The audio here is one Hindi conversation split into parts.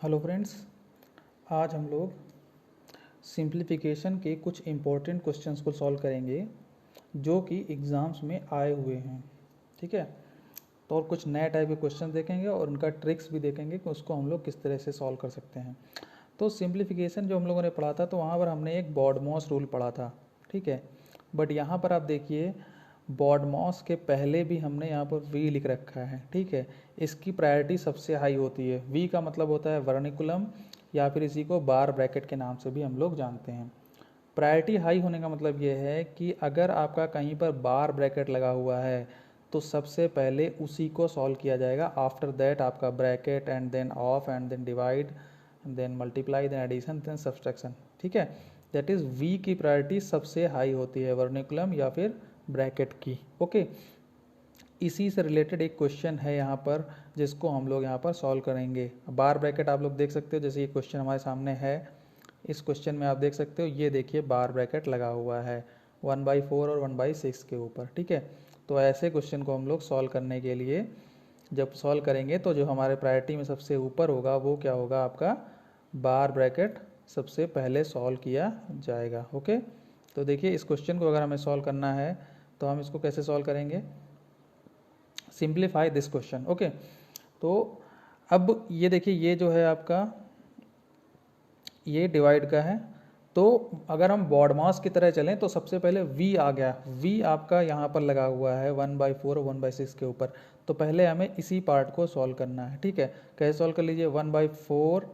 हेलो फ्रेंड्स, आज हम लोग सिंप्लीफिकेशन के कुछ इम्पोर्टेंट क्वेश्चंस को सॉल्व करेंगे जो कि एग्ज़ाम्स में आए हुए हैं। ठीक है, तो और कुछ नए टाइप के क्वेश्चन देखेंगे और उनका ट्रिक्स भी देखेंगे कि उसको हम लोग किस तरह से सॉल्व कर सकते हैं। तो सिंप्लीफिकेशन जो हम लोगों ने पढ़ा था तो वहाँ पर हमने एक बॉडमॉस रूल पढ़ा था। ठीक है, बट यहाँ पर आप देखिए बॉडमॉस के पहले भी हमने यहाँ पर वी लिख रखा है। ठीक है, इसकी प्रायोरिटी सबसे हाई होती है। वी का मतलब होता है वर्निकुलम या फिर इसी को बार ब्रैकेट के नाम से भी हम लोग जानते हैं। प्रायोरिटी हाई होने का मतलब ये है कि अगर आपका कहीं पर बार ब्रैकेट लगा हुआ है तो सबसे पहले उसी को सॉल्व किया जाएगा। आफ्टर दैट आपका bracket and then of and then divide then multiply then addition then subtraction. ठीक है, दैट इज़ वी की प्रायोरिटी सबसे हाई होती है वर्निकुलम या फिर ब्रैकेट की। ओके, इसी से रिलेटेड एक क्वेश्चन है यहाँ पर जिसको हम लोग यहाँ पर सॉल्व करेंगे। बार ब्रैकेट आप लोग देख सकते हो, जैसे ये क्वेश्चन हमारे सामने है। इस क्वेश्चन में आप देख सकते हो, ये देखिए बार ब्रैकेट लगा हुआ है 1/4 और 1/6 के ऊपर। ठीक है, तो ऐसे क्वेश्चन को हम लोग सॉल्व करने के लिए जब सॉल्व करेंगे तो जो हमारे प्रायोरिटी में सबसे ऊपर होगा वो क्या होगा, आपका बार ब्रैकेट सबसे पहले सॉल्व किया जाएगा। ओके, तो देखिए इस क्वेश्चन को अगर हमें सॉल्व करना है तो हम इसको कैसे सॉल्व करेंगे, सिंप्लीफाई दिस क्वेश्चन। ओके, तो अब ये देखिए ये जो है आपका ये डिवाइड का है। तो अगर हम बॉडमास की तरह चलें तो सबसे पहले v आ गया। v आपका यहाँ पर लगा हुआ है 1/4 और 1/6 के ऊपर। तो पहले हमें इसी पार्ट को सॉल्व करना है। ठीक है, कैसे सॉल्व कर लीजिए, 1/4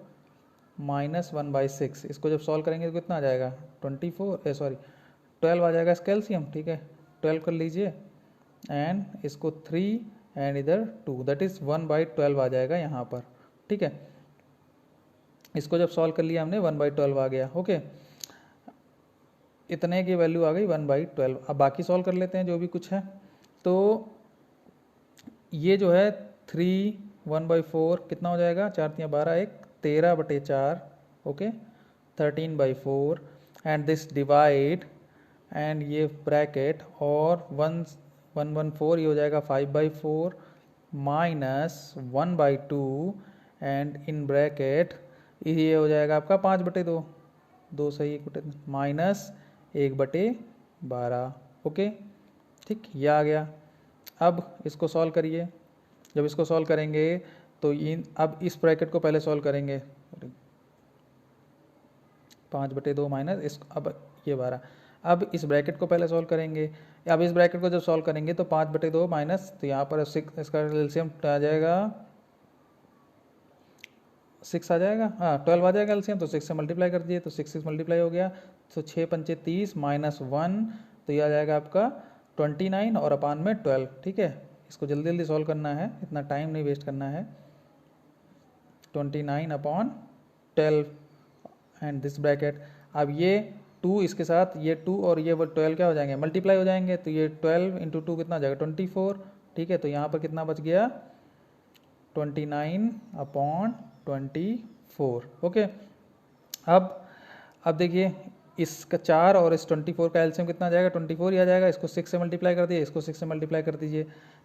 माइनस 1/6। इसको जब सॉल्व करेंगे तो कितना आ जाएगा, 12 आ जाएगा इसका एलसीएम। ठीक है, 12 कर लीजिए एंड इसको 3 एंड इधर 2, दैट इज़ 1/12 आ जाएगा यहाँ पर। ठीक है, इसको जब सॉल्व कर लिया हमने 1/12 आ गया। ओके, इतने की वैल्यू आ गई 1/12। अब बाकी सॉल्व कर लेते हैं जो भी कुछ है। तो ये जो है 3 1/4 कितना हो जाएगा, 4 3 12, 1 13/4। Okay, 13/4 and this divide and ये ब्रैकेट और 1/4 ये हो जाएगा 5/4 माइनस 1/2 एंड इन ब्रैकेट ये हो जाएगा आपका 5/2, 2 सही माइनस 1/12। ओके, ठीक, ये आ गया। अब इसको सॉल्व करिए। जब इसको सॉल्व करेंगे तो अब इस ब्रैकेट को पहले सॉल्व करेंगे, 5/2 माइनस इस, अब ये 12। अब इस ब्रैकेट को पहले सॉल्व करेंगे। अब इस ब्रैकेट को जब सॉल्व करेंगे तो 5/2 माइनस, तो यहाँ पर 6 इसका एलसीएम आ जाएगा 6 आ जाएगा, हाँ 12 आ जाएगा एलसीएम। तो 6 से मल्टीप्लाई कर दिए तो 6 मल्टीप्लाई हो गया, तो 6 पंचे 30 माइनस 1, तो ये आ जाएगा आपका 29 और अपान में 12। ठीक है, इसको जल्दी जल्दी सॉल्व करना है, इतना टाइम नहीं वेस्ट करना है। 29/12 एंड दिस ब्रैकेट। अब ये 2 इसके साथ ये 2 और ये 12 क्या हो जाएंगे, मल्टीप्लाई हो जाएंगे। तो ये 12 इंटू 2 कितना हो जाएगा, 24। ठीक है, तो यहाँ पर कितना बच गया, 29/24। ओके, अब देखिए इसका 4 और इस 24 का एलसीएम कितना आ जाएगा, 24 ही आ जाएगा। इसको 6 से मल्टीप्लाई कर दिए, इसको 6 से मल्टीप्लाई कर दीजिए,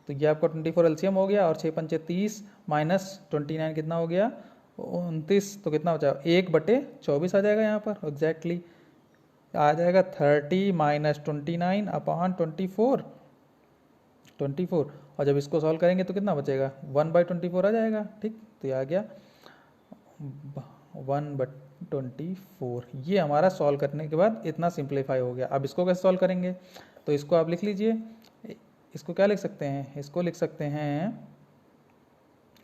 तो ये आपका 24 एलसीएम हो गया। और 6 पंचे 30 माइनस 29 कितना हो गया, 29। तो कितना बचा, 1/24 आ जाएगा यहाँ पर एग्जैक्टली आ जाएगा 30 माइनस 29 अपान 24। और जब इसको सॉल्व करेंगे तो कितना बचेगा, 1/24 आ जाएगा। ठीक, तो ये आ गया 1/24। ये हमारा सॉल्व करने के बाद इतना सिंप्लीफाई हो गया। अब इसको कैसे सॉल्व करेंगे, तो इसको आप लिख लीजिए। इसको क्या लिख सकते हैं, इसको लिख सकते हैं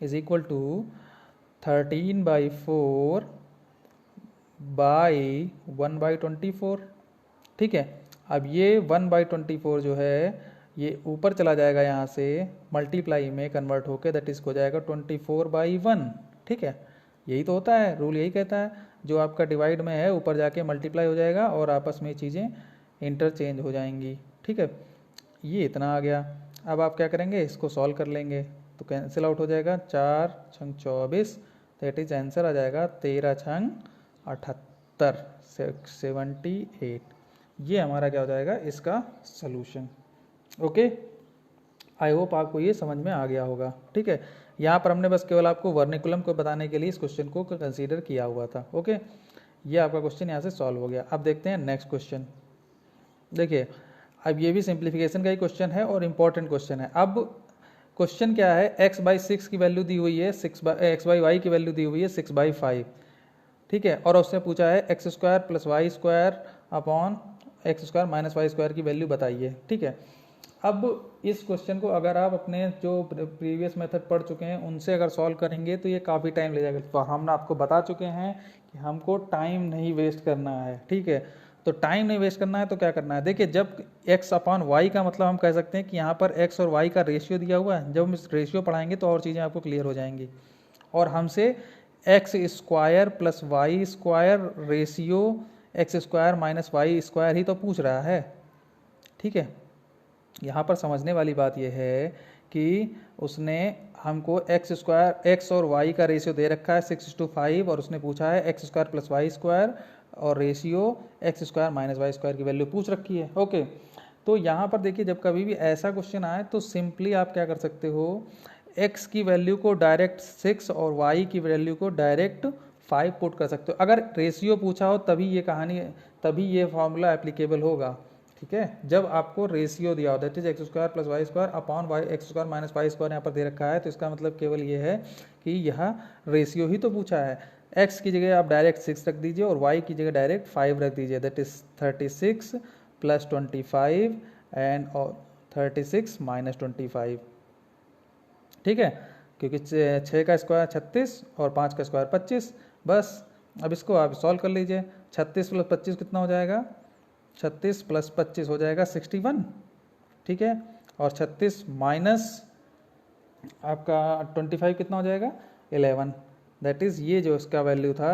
इज इक्वल टू 13/4 बाई 1/24। ठीक है, अब ये 1/24 जो है ये ऊपर चला जाएगा, यहाँ से मल्टीप्लाई में कन्वर्ट होके, दैट इज हो जाएगा 24/1। ठीक है, यही तो होता है, रूल यही कहता है, जो आपका डिवाइड में है ऊपर जाके मल्टीप्लाई हो जाएगा और आपस में चीज़ें इंटरचेंज हो जाएंगी। ठीक है, ये इतना आ गया। अब आप क्या करेंगे, इसको सॉल्व कर लेंगे तो कैंसिल आउट हो जाएगा, 4 छंग 24, दैट इज आंसर आ जाएगा 13 छंग 78, 78। ये हमारा क्या हो जाएगा, इसका सलूशन। ओके, आई होप आपको ये समझ में आ गया होगा। ठीक है, यहाँ पर हमने बस केवल आपको वर्निकुलम को बताने के लिए इस क्वेश्चन को कंसीडर किया हुआ था। ओके, ये आपका क्वेश्चन यहाँ से सॉल्व हो गया। अब देखते हैं नेक्स्ट क्वेश्चन। देखिए, अब ये भी सिंप्लीफिकेशन का ही क्वेश्चन है और इम्पॉर्टेंट क्वेश्चन है। अब क्वेश्चन क्या है, x/6 की वैल्यू दी हुई है, x/y की वैल्यू दी हुई है 6/5। ठीक है, और उसने पूछा है x² + y² upon x² - y² की वैल्यू बताइए। ठीक है, अब इस क्वेश्चन को अगर आप अपने जो प्रीवियस मेथड पढ़ चुके हैं उनसे अगर सॉल्व करेंगे तो ये काफ़ी टाइम ले जाएगा। तो हम आपको बता चुके हैं कि हमको टाइम नहीं वेस्ट करना है। ठीक है, तो टाइम नहीं वेस्ट करना है तो क्या करना है, देखिए जब x/y का मतलब हम कह सकते हैं कि यहाँ पर x और y का रेशियो दिया हुआ है। जब हम इस रेशियो पढ़ाएंगे तो और चीज़ें आपको क्लियर हो जाएंगी। और हमसे x² + y² ratio x² - y² ही तो पूछ रहा है। ठीक है, यहाँ पर समझने वाली बात यह है कि उसने हमको x और y का रेशियो दे रखा है 6:5 और उसने पूछा है x² + y² और रेशियो x² - y² की वैल्यू पूछ रखी है। ओके, तो यहाँ पर देखिए जब कभी भी ऐसा क्वेश्चन आए तो सिंपली आप क्या कर सकते हो, x की वैल्यू को डायरेक्ट 6 और y की वैल्यू को डायरेक्ट 5 पुट कर सकते हो। अगर रेशियो पूछा हो तभी ये फॉर्मूला एप्लीकेबल होगा। ठीक है, जब आपको रेशियो दिया हो that is x² + y² upon x² - y² यहाँ पर दे रखा है, तो इसका मतलब केवल ये है कि यह रेशियो ही तो पूछा है। x की जगह आप डायरेक्ट 6 रख दीजिए और y की जगह डायरेक्ट 5 रख दीजिए, दैट इज 36 + 25 एंड 36 - 25। ठीक है, क्योंकि 6 का स्क्वायर 36 और 5 का स्क्वायर 25। बस अब इसको आप सॉल्व कर लीजिए। 36 + 25 कितना हो जाएगा, 36 + 25 हो जाएगा 61। ठीक है, और 36 माइनस आपका 25 कितना हो जाएगा 11। दैट इज़ ये जो इसका वैल्यू था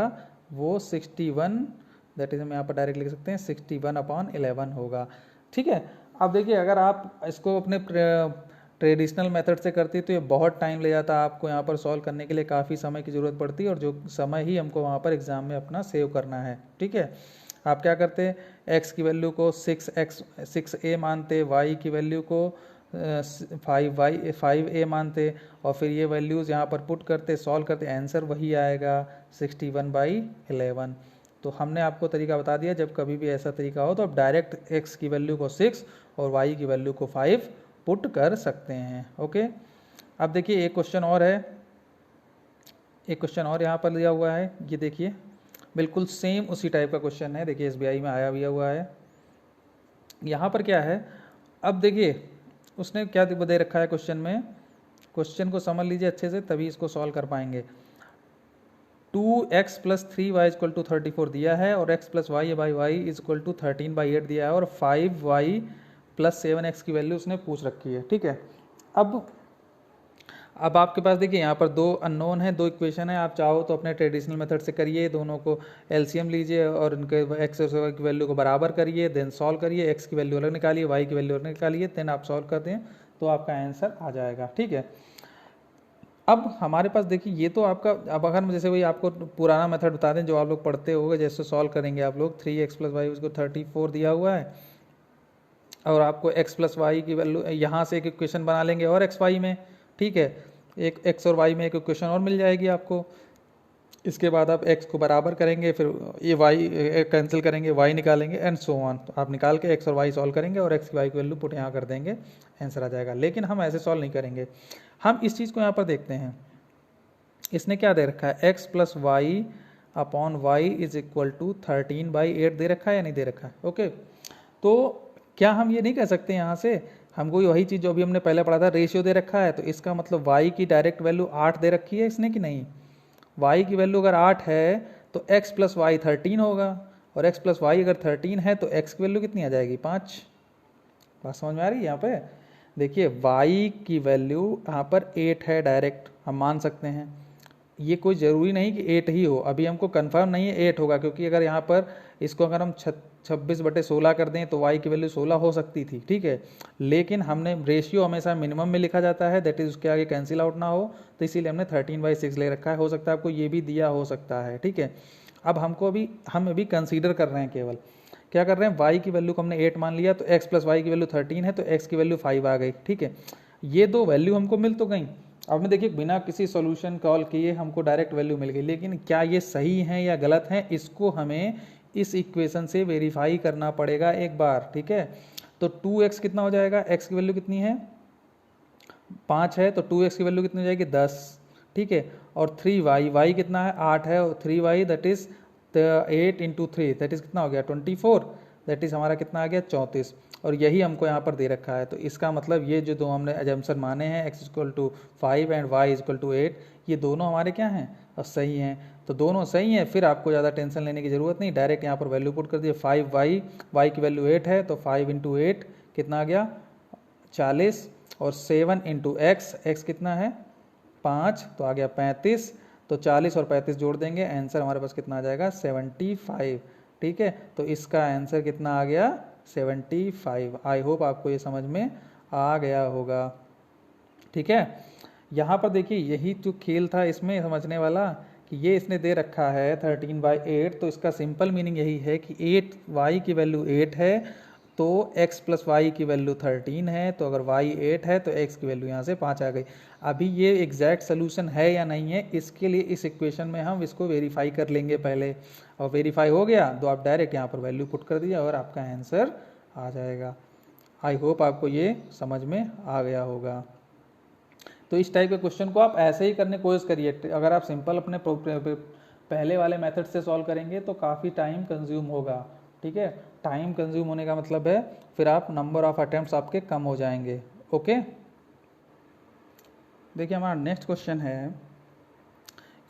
वो 61, दैट इज़ हम यहाँ पर डायरेक्ट लिख सकते हैं 61/11 होगा। ठीक है, अब देखिए अगर आप इसको अपने ट्रेडिशनल मेथड से करती तो ये बहुत टाइम ले जाता, आपको यहाँ पर सॉल्व करने के लिए काफ़ी समय की ज़रूरत पड़ती और जो समय ही हमको वहाँ पर एग्ज़ाम में अपना सेव करना है। ठीक है, आप क्या करते, x की वैल्यू को 6a मानते, y की वैल्यू को 5a मानते और फिर ये वैल्यूज़ यहाँ पर पुट करते, सॉल्व करते, आंसर वही आएगा 61/11। तो हमने आपको तरीका बता दिया, जब कभी भी ऐसा तरीका हो तो आप डायरेक्ट x की वैल्यू को 6 और y की वैल्यू को 5 पुट कर सकते हैं। ओके, अब देखिए एक क्वेश्चन और है, एक क्वेश्चन और यहाँ पर दिया हुआ है, ये देखिए बिल्कुल सेम उसी टाइप का क्वेश्चन है। देखिए SBI में आया हुआ है। यहाँ पर क्या है, अब देखिए उसने क्या दे रखा है क्वेश्चन में, क्वेश्चन को समझ लीजिए अच्छे से तभी इसको सॉल्व कर पाएंगे। 2x + 3y = 34 दिया है और x + y/y = 13/8 दिया है और 5y + 7x की वैल्यू उसने पूछ रखी है। ठीक है, अब आपके पास देखिए यहाँ पर 2 अननोन है, 2 इक्वेशन है। आप चाहो तो अपने ट्रेडिशनल मेथड से करिए, दोनों को एलसीएम लीजिए और उनके x और y की वैल्यू को बराबर करिए, देन सॉल्व करिए, x की वैल्यू अलग निकालिए, y की वैल्यू अलग निकालिए, देन आप सॉल्व करते हैं तो आपका आंसर आ जाएगा। ठीक है, अब हमारे पास देखिए ये तो आपका, अब अगर हम जैसे वही आपको पुराना मेथड बता दें जो आप लोग पढ़ते होंगे, जैसे सॉल्व करेंगे आप लोग 3x + y उसको 34 दिया हुआ है और आपको x + y की वैल्यू, यहाँ से एक इक्वेशन बना लेंगे और x y में। ठीक है, एक x और y में एक इक्वेशन और मिल जाएगी आपको। इसके बाद आप x को बराबर करेंगे, फिर ये y कैंसिल करेंगे, y निकालेंगे एंड सो ऑन। तो आप निकाल के x और y सॉल्व करेंगे और x की y की वैल्यू पुट यहाँ कर देंगे, आंसर आ जाएगा। लेकिन हम ऐसे सॉल्व नहीं करेंगे, हम इस चीज़ को यहाँ पर देखते हैं। इसने क्या दे रखा है, x + y/y = 13/8 दे रखा है या नहीं दे रखा है। ओके, तो क्या हम ये नहीं कह सकते यहाँ से, हमको वही चीज़ जो अभी हमने पहले पढ़ा था, रेशियो दे रखा है तो इसका मतलब y की डायरेक्ट वैल्यू 8 दे रखी है इसने कि नहीं। y की वैल्यू अगर 8 है तो x + y 13 होगा और x + y अगर 13 है तो x की वैल्यू कितनी आ जाएगी 5। बात समझ में आ रही है। यहाँ पे देखिए y की वैल्यू यहाँ पर 8 है, डायरेक्ट हम मान सकते हैं। ये कोई ज़रूरी नहीं कि 8 ही हो, अभी हमको कंफर्म नहीं है 8 होगा, क्योंकि अगर यहाँ पर इसको अगर हम 26/16 कर दें तो y की वैल्यू 16 हो सकती थी। ठीक है, लेकिन हमने रेशियो हमेशा मिनिमम में लिखा जाता है, दैट इज़ उसके आगे कैंसिल आउट ना हो, तो इसीलिए हमने 13/6 ले रखा है। हो सकता है आपको ये भी दिया हो सकता है। ठीक है, अब हम अभी कंसीडर कर रहे हैं, केवल क्या कर रहे हैं, y की वैल्यू को हमने 8 मान लिया तो x + y की वैल्यू 13 है तो x की वैल्यू 5 आ गई। ठीक है, ये दो वैल्यू हमको मिल तो गई। अब में देखिए बिना किसी सॉल्यूशन कॉल किए हमको डायरेक्ट वैल्यू मिल गई, लेकिन क्या ये सही है या गलत है इसको हमें इस इक्वेशन से वेरीफाई करना पड़ेगा एक बार, ठीक है। तो 2x कितना हो जाएगा, x की वैल्यू कितनी है 5 है, तो 2x की वैल्यू कितनी हो जाएगी 10, ठीक है। और 3y, y कितना है 8 है, और 3y that is 8 into 3 that is कितना हो गया 24, दैट इज हमारा कितना आ गया 34। और यही हमको यहाँ पर दे रखा है, तो इसका मतलब ये जो दो हमने एजम्पशन माने हैं x equal to 5 and y equal to 8, ये दोनों हमारे क्या हैं और सही हैं। तो दोनों सही हैं, फिर आपको ज़्यादा टेंशन लेने की ज़रूरत नहीं, डायरेक्ट यहाँ पर वैल्यू पुट कर दिए 5y, y की वैल्यू 8 है, तो 5 इंटू 8 कितना आ गया 40, और 7 इंटू एक्स कितना है 5, तो आ गया 35, तो 40 और 35 जोड़ देंगे, आंसर हमारे पास कितना आ जाएगा 75, ठीक है। तो इसका आंसर कितना आ गया 75। आई होप आपको ये समझ में आ गया होगा, ठीक है। यहाँ पर देखिए यही जो खेल था इसमें समझने वाला, कि ये इसने दे रखा है 13/8, तो इसका सिंपल मीनिंग यही है कि 8y की वैल्यू 8 है, तो x प्लस वाई की वैल्यू 13 है, तो अगर y 8 है तो x की वैल्यू यहाँ से 5 आ गई। अभी ये एग्जैक्ट सोल्यूशन है या नहीं है, इसके लिए इस इक्वेशन में हम इसको वेरीफाई कर लेंगे पहले, और वेरीफाई हो गया तो आप डायरेक्ट यहाँ पर वैल्यू पुट कर दिए और आपका आंसर आ जाएगा। आई होप आपको ये समझ में आ गया होगा। तो इस टाइप के क्वेश्चन को आप ऐसे ही करने की कोशिश करिए। अगर आप सिंपल अपने पहले वाले मेथड से सॉल्व करेंगे तो काफ़ी टाइम कंज्यूम होगा, ठीक है। टाइम कंज्यूम होने का मतलब है फिर आप नंबर ऑफ अटेम्प्ट्स आपके कम हो जाएंगे, ओके। देखिए हमारा नेक्स्ट क्वेश्चन है,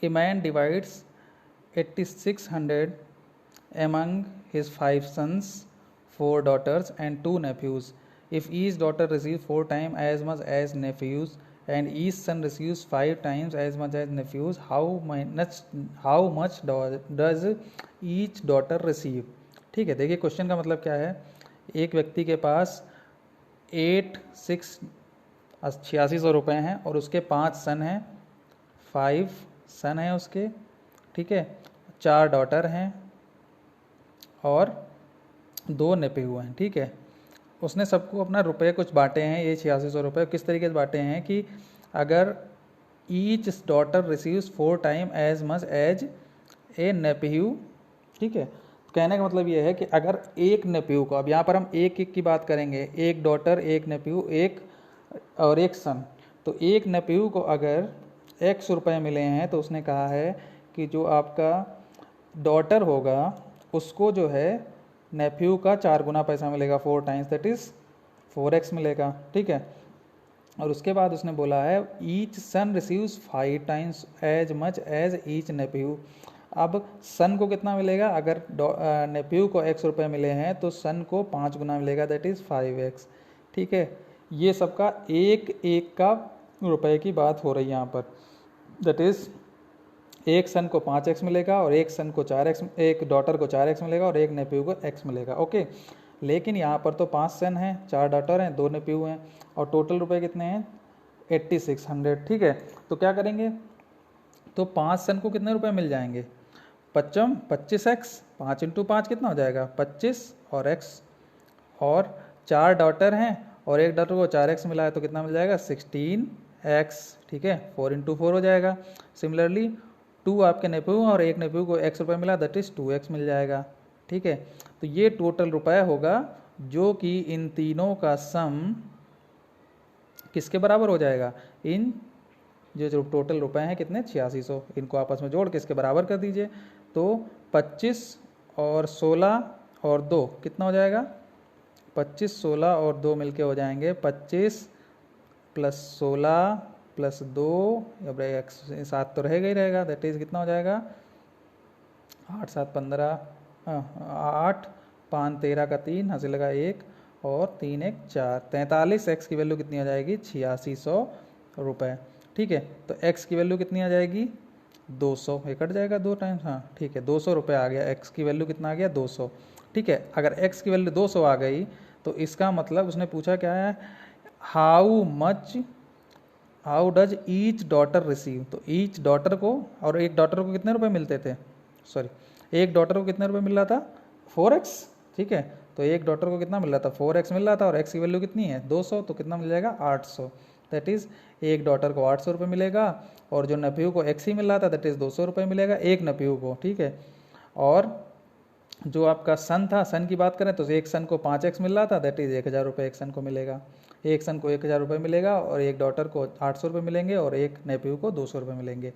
a man divides 8600 among his 5 sons, 4 daughters and 2 nephews. If each daughter receives 4 times as much as nephews and each son receives 5 times as much as nephews, how much does each daughter receive? ठीक है, देखिए क्वेश्चन का मतलब क्या है, एक व्यक्ति के पास 8600 रुपये हैं और उसके 5 सन हैं, 5 सन हैं उसके, ठीक है, 4 डॉटर हैं और 2 नेफ्यू हैं, ठीक है। उसने सबको अपना रुपए कुछ बांटे हैं, ये 8600 रुपये किस तरीके से बांटे हैं कि अगर each daughter receives 4 time as much as a nephew, ठीक है। कहने का मतलब ये है कि अगर एक नेफ्यू को, अब यहाँ पर हम एक एक की बात करेंगे, एक डॉटर एक नेफ्यू एक और एक सन, तो एक नेफ्यू को अगर x रुपये मिले हैं तो उसने कहा है कि जो आपका डॉटर होगा उसको जो है नेफ्यू का 4 गुना पैसा मिलेगा, 4 टाइम्स दैट इज़ 4x मिलेगा, ठीक है। और उसके बाद उसने बोला है each son receives 5 times as much as each nephew. अब सन को कितना मिलेगा, अगर नेफ्यू को x रुपये मिले हैं तो सन को 5 गुना मिलेगा, दैट इज़ 5x, ठीक है। ये सबका एक एक का रुपए की बात हो रही है यहाँ पर, दैट इज़ एक सन को 5x मिलेगा और एक सन को 4x, एक डॉटर को 4x मिलेगा और एक नेफ्यू को x मिलेगा, ओके। लेकिन यहाँ पर तो 5 सन हैं, 4 डॉटर हैं, 2 नेफ्यू हैं और टोटल रुपए कितने हैं 8600, ठीक है। तो क्या करेंगे, तो 5 सन को कितने रुपए मिल जाएंगे 25x, 5 इंटू 5 कितना हो जाएगा 25 और x, और 4 डॉटर हैं और एक डॉटर को 4x मिला है तो कितना मिल जाएगा 16x, ठीक है, 4 इंटू 4 हो जाएगा। सिमिलरली 2 आपके नेफ्यू और एक नेफ्यू को x रुपये मिला, दैट इज़ 2x मिल जाएगा, ठीक है। तो ये टोटल रुपया होगा जो कि इन तीनों का सम किसके बराबर हो जाएगा, इन जो टोटल रुपए हैं कितने 8600, इनको आपस में जोड़ के इसके बराबर कर दीजिए, तो 25 और 16 और 2 कितना हो जाएगा 25, 16 और 2 मिलके हो जाएंगे 25 प्लस 16 प्लस 2, अब 7 तो रहेगा ही रहेगा, दैट इज़ कितना हो जाएगा 8 7 15, 8 5 13 का 3 हंसी लगा 1 और 3 1 4, 43x की वैल्यू कितनी आ जाएगी 8600 रुपये, ठीक है। तो x की वैल्यू कितनी आ जाएगी 200, ये कट जाएगा 2 टाइम्स, हाँ ठीक है 200 रुपये आ गया, x की वैल्यू कितना आ गया 200, ठीक है। अगर x की वैल्यू 200 आ गई तो इसका मतलब उसने पूछा क्या है, how does each daughter receive, तो ईच डॉटर को, और एक डॉटर को कितने रुपए मिलते थे, सॉरी एक डॉटर को कितने रुपए मिल रहा था 4x, ठीक है। तो एक डॉटर को कितना मिल रहा था 4x मिल रहा था और x की वैल्यू कितनी है 200, तो कितना मिल जाएगा 800, दैट इज़ एक डॉटर को 800 रुपये मिलेगा, और जो नप्यू को एक्स ही मिल रहा था दैट इज़ 200 रुपये मिलेगा एक नप्यू को, ठीक है। और जो आपका सन था, सन की बात करें तो एक सन को 5x मिल रहा था, दैट इज़ 1000 रुपये एक सन को मिलेगा, एक सन को 1000 रुपये मिलेगा, और एक डॉटर को 800 रुपये मिलेंगे, और एक नेप्यू को 200 रुपये मिलेंगे,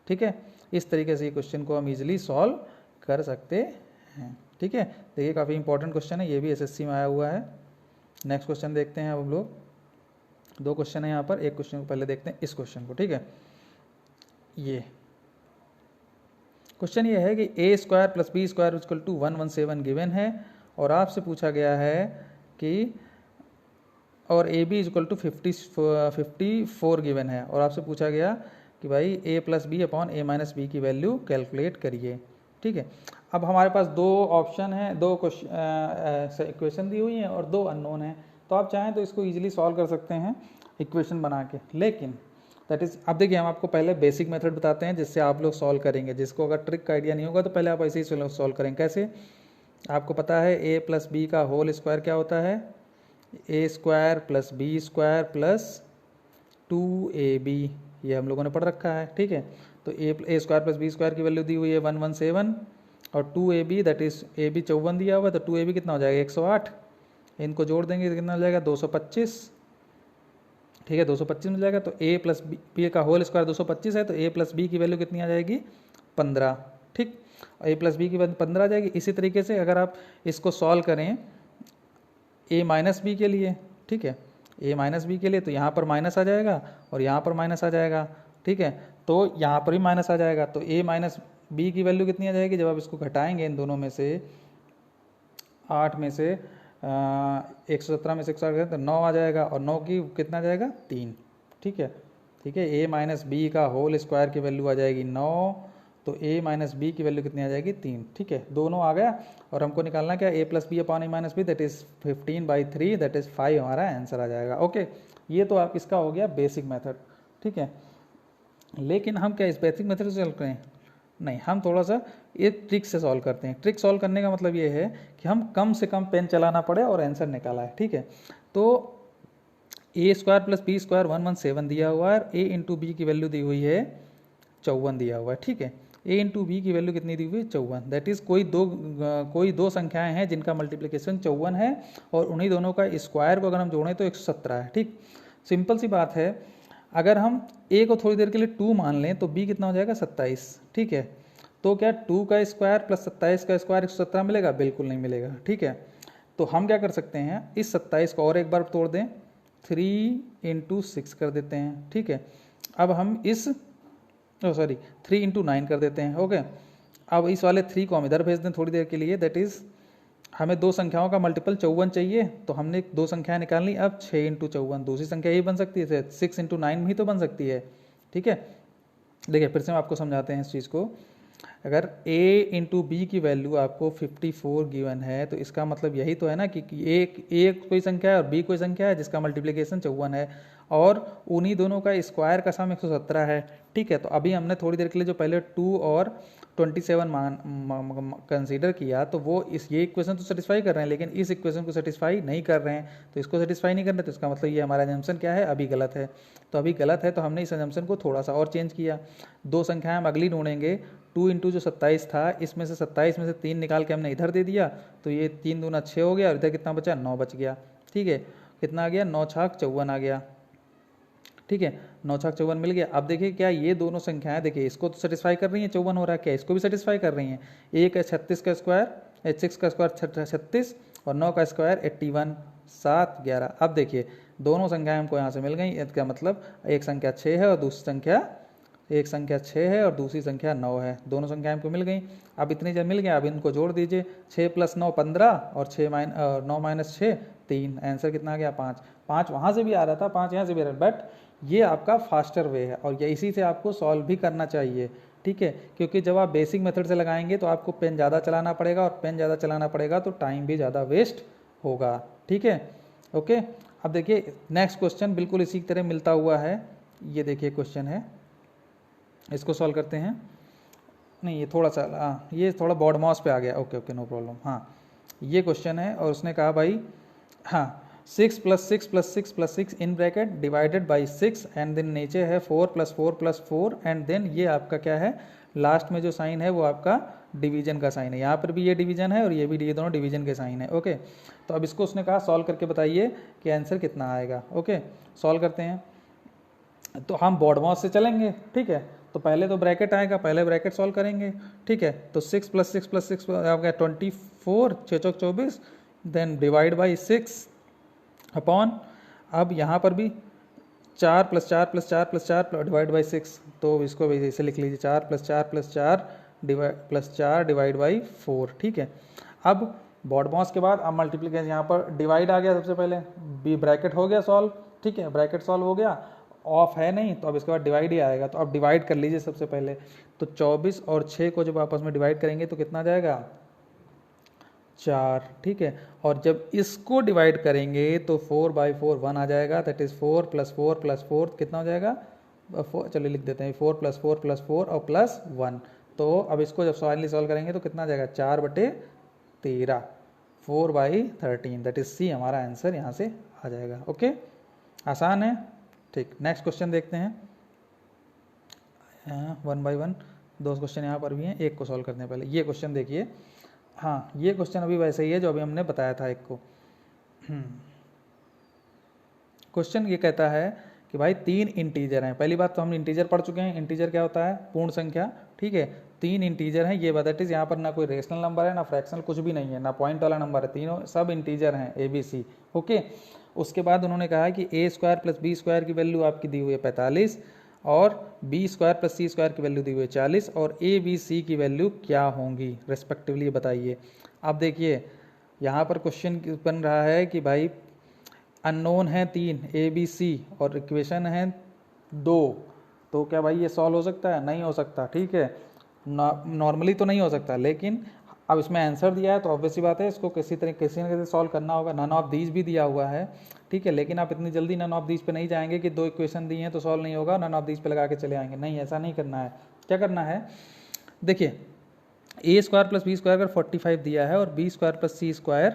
ठीक है। इस तरीके से ये क्वेश्चन को हम इजीली सॉल्व कर सकते हैं, ठीक है। देखिए काफ़ी इंपॉर्टेंट क्वेश्चन है, ये भी एसएससी में आया हुआ है। नेक्स्ट क्वेश्चन देखते हैं अब हम लोग। 2 क्वेश्चन है यहाँ पर, एक क्वेश्चन को पहले देखते हैं इस क्वेश्चन को, ठीक है। ये क्वेश्चन ये है कि a square plus B square equal to 117 given है, और आपसे पूछा गया है कि और A B equal to 54 given है, और आपसे पूछा गया कि भाई a plus B upon a minus B की वैल्यू कैलकुलेट करिए, ठीक है। अब हमारे पास 2 ऑप्शन हैं, 2 इक्वेशन दी हुई हैं और 2 अननोन हैं, तो आप चाहें तो इसको ईजिली सॉल्व कर सकते हैं इक्वेशन बना के, लेकिन दैट इज़ अब देखिए हम आपको पहले बेसिक मेथड बताते हैं जिससे आप लोग सॉल्व करेंगे। जिसको अगर ट्रिक का आइडिया नहीं होगा तो पहले आप ऐसे ही सॉल्व करेंगे। कैसे? आपको पता है a प्लस बी का होल स्क्वायर क्या होता है, a square plus B square plus 2ab, ये हम लोगों ने पढ़ रखा है, ठीक है। तो a square plus B square की वैल्यू दी हुई है 117, और 2ab that is a b 54 दिया हुआ है, तो 2ab कितना हो जाएगा 108, इनको जोड़ देंगे तो कितना हो जाएगा 225, ठीक है 225 मिल जाएगा। तो a प्लस बी का होल स्क्वायर 225 है, तो a प्लस बी की वैल्यू कितनी आ जाएगी 15, ठीक। a प्लस बी की वैल्यू 15 आ जाएगी। इसी तरीके से अगर आप इसको सॉल्व करें a माइनस बी के लिए, ठीक है, a माइनस बी के लिए, तो यहाँ पर माइनस आ जाएगा और यहाँ पर माइनस आ जाएगा, ठीक है। तो यहाँ पर भी माइनस आ जाएगा, तो a माइनस बी की वैल्यू कितनी आ जाएगी, जब आप इसको घटाएंगे इन दोनों में से 8 में से 117 में से 108 तो 9 आ जाएगा, और 9 की कितना आ जाएगा 3, ठीक है, ठीक है। a माइनस बी का होल स्क्वायर की वैल्यू आ जाएगी 9, तो a माइनस बी की वैल्यू कितनी आ जाएगी 3, ठीक है। दोनों आ गया, और हमको निकालना क्या, a plus B upon a minus B that is 15/3 that is 5 हमारा आंसर आ जाएगा। ओके, ये तो आप इसका हो गया बेसिक मेथड, ठीक है। लेकिन हम क्या इस बेसिक मेथड से सॉल्व करें? नहीं, हम थोड़ा सा ये ट्रिक से सॉल्व करते हैं। ट्रिक सॉल्व करने का मतलब ये है कि हम कम से कम पेन चलाना पड़े और आंसर निकाला है, ठीक है। तो a square plus B square 117 दिया हुआ है, a इंटू बी की वैल्यू दी हुई है 54 दिया हुआ है, ठीक है। a इंटू बी की वैल्यू कितनी दी हुई है 54, दैट इज कोई दो संख्याएं हैं जिनका मल्टीप्लिकेशन 54 है, और उन्हीं दोनों का स्क्वायर को अगर हम जोड़ें तो 117 है, ठीक। सिंपल सी बात है, अगर हम a को थोड़ी देर के लिए 2 मान लें तो b कितना हो जाएगा 27, ठीक है। तो क्या 2 का स्क्वायर प्लस 27 का स्क्वायर 117 मिलेगा? बिल्कुल नहीं मिलेगा, ठीक है। तो हम क्या कर सकते हैं, इस 27 को और एक बार तोड़ दें, 3 इंटू 6 कर देते हैं, ठीक है। अब हम इस 3 इंटू 9 कर देते हैं, ओके। अब इस वाले 3 को हम इधर भेज दें थोड़ी देर के लिए, दैट इज़ हमें 2 संख्याओं का मल्टीपल 54 चाहिए, तो हमने 2 संख्याएं निकाल ली। अब 6 इंटू 54, दूसरी संख्या यही बन सकती है, 6 इंटू 9 भी तो बन सकती है, ठीक है। देखिए फिर से हम आपको समझाते हैं इस चीज़ को। अगर a इंटू बी की वैल्यू आपको 54 गिवन है, तो इसका मतलब यही तो है ना कि a कोई संख्या है और b कोई संख्या है जिसका मल्टीप्लिकेशन 54 है, और उन्हीं दोनों का स्क्वायर का सम 117 है, ठीक है। तो अभी हमने थोड़ी देर के लिए जो पहले 2 और 27 कंसीडर किया, तो वो ये इक्वेशन तो सेटिस्फाई कर रहे हैं, लेकिन इस इक्वेशन को सेटिस्फाई नहीं कर रहे हैं। तो इसको सेटिस्फाई नहीं कर रहे, तो इसका मतलब ये हमारा अजम्पशन क्या है, अभी गलत है। तो अभी गलत है, तो हमने इस अजम्पशन को थोड़ा सा और चेंज किया। 2 संख्याएं हम अगली ढूंढेंगे, 2 इंटू जो 27 था, इसमें से 27 में से 3 निकाल के हमने इधर दे दिया, तो ये 3 दूना 6 हो गया, और इधर कितना बचा 9 बच गया, ठीक है। कितना आ गया 9 छाक 54 आ गया, ठीक है। 9 छाक 54 मिल गया। अब देखिए क्या ये दोनों संख्याएं, देखिए इसको तो सेटिस्फाई कर रही हैं, 54 हो रहा है, क्या इसको भी सेटिस्फाई कर रही हैं। एक है 36 का स्क्वायर, 6 का स्क्वायर 36, और 9 का स्क्वायर 81, 7 11। अब देखिए दोनों संख्याएं हमको यहाँ से मिल गई, इसका मतलब एक संख्या 6 है और दूसरी संख्या 9 है, दोनों संख्याएं हमको मिल गई। अब इतनी जब मिल गया, अब इनको जोड़ दीजिए, 6 + 9 15, और 9 - 6 3, आंसर कितना आ गया 5। 5 वहाँ से भी आ रहा था, 5 यहाँ से भी आ रहा है, बट ये आपका फास्टर वे है, और ये इसी से आपको सॉल्व भी करना चाहिए, ठीक है। क्योंकि जब आप बेसिक मेथड से लगाएंगे तो आपको पेन ज़्यादा चलाना पड़ेगा, और पेन ज़्यादा चलाना पड़ेगा तो टाइम भी ज़्यादा वेस्ट होगा, ठीक है। ओके, अब देखिए नेक्स्ट क्वेश्चन बिल्कुल इसी तरह मिलता हुआ है। ये देखिए क्वेश्चन है, इसको सॉल्व करते हैं। नहीं, ये थोड़ा सा ये थोड़ा बॉड मॉस पे आ गया, ओके नो प्रॉब्लम। हाँ, ये क्वेश्चन है, और उसने कहा भाई, हाँ 6 plus 6 plus 6 plus 6 in bracket divided by 6 and then नीचे है 4 प्लस 4 प्लस 4 एंड देन ये आपका क्या है, लास्ट में जो साइन है वो आपका डिवीजन का साइन है। यहाँ पर भी ये डिवीजन है और ये भी, ये दोनों डिवीजन के साइन है। ओके, तो अब इसको उसने कहा सॉल्व करके बताइए कि आंसर कितना आएगा। ओके, सॉल्व करते हैं। तो हम बोर्ड माउस से चलेंगे, ठीक है। तो पहले तो ब्रैकेट आएगा, पहले ब्रैकेट सॉल्व करेंगे, ठीक है। तो 6 प्लस 6 प्लस 6 आपका 24, 6 चौक 24, देन डिवाइड बाई 6 अपॉन, अब यहाँ पर भी 4 plus 4 plus 4 plus 4 divide by 6, तो इसको भी ऐसे लिख लीजिए 4 प्लस 4 प्लस 4 डिवाइड बाई 4, ठीक है। अब बोर्ड माउस के बाद अब मल्टीप्लिकेशन, यहाँ पर डिवाइड आ गया सबसे पहले, बी ब्रैकेट हो गया सॉल्व, ठीक है, ब्रैकेट सॉल्व हो गया, ऑफ है नहीं तो अब इसके बाद डिवाइड ही आएगा। तो अब डिवाइड कर लीजिए सबसे पहले, तो 24 और 6 को जब आपस में डिवाइड करेंगे तो कितना जाएगा, 4, ठीक है। और जब इसको डिवाइड करेंगे तो 4/4 1 आ जाएगा, दैट इज 4 प्लस 4 प्लस 4 कितना हो जाएगा, 4, चलिए लिख देते हैं 4 प्लस 4 प्लस 4 और प्लस 1। तो अब इसको जब फाइनली सॉल्व करेंगे तो कितना जाएगा, 4/13, 4/13, दैट इज सी हमारा आंसर यहाँ से आ जाएगा। ओके, आसान है, ठीक। नेक्स्ट क्वेश्चन देखते हैं, 1 बाई 1, 2 क्वेश्चन यहाँ पर भी हैं, एक को सॉल्व करने पहले ये क्वेश्चन देखिए। हाँ, ये क्वेश्चन अभी वैसे ही है जो अभी हमने बताया था एक को। क्वेश्चन ये कहता है कि भाई 3 इंटीजर हैं। पहली बात तो हम इंटीजर पढ़ चुके हैं, इंटीजर क्या होता है, पूर्ण संख्या, ठीक है। 3 इंटीजर हैं, ये दैट इज यहाँ पर ना कोई रेशनल नंबर है, ना फ्रैक्शनल, कुछ भी नहीं है, ना पॉइंट वाला नंबर है, तीनों सब इंटीजर हैं, ABC। ओके, उसके बाद उन्होंने कहा कि A² प्लस B² की वैल्यू आपकी दी हुई है 45 और B² प्लस C² की वैल्यू दी हुई है 40 और ABC की वैल्यू क्या होंगी रेस्पेक्टिवली बताइए। अब देखिए यहाँ पर क्वेश्चन बन रहा है कि भाई अननोन है 3 ABC और इक्वेशन है 2, तो क्या भाई ये सॉल्व हो सकता है, नहीं हो सकता, ठीक है। नॉर्मली तो नहीं हो सकता, लेकिन अब इसमें आंसर दिया है तो ऑब्वियसली बात है इसको किसी न कैसे सॉल्व करना होगा। नन ऑफ दीज भी दिया हुआ है, ठीक है, लेकिन आप इतनी जल्दी नन ऑफ दीज पे नहीं जाएंगे कि 2 इक्वेशन दी हैं तो सॉल्व नहीं होगा, नन ऑफ दीज पे लगा के चले आएंगे, नहीं, ऐसा नहीं करना है। क्या करना है, देखिए A² प्लस B² अगर 45 दिया है और B² प्लस C²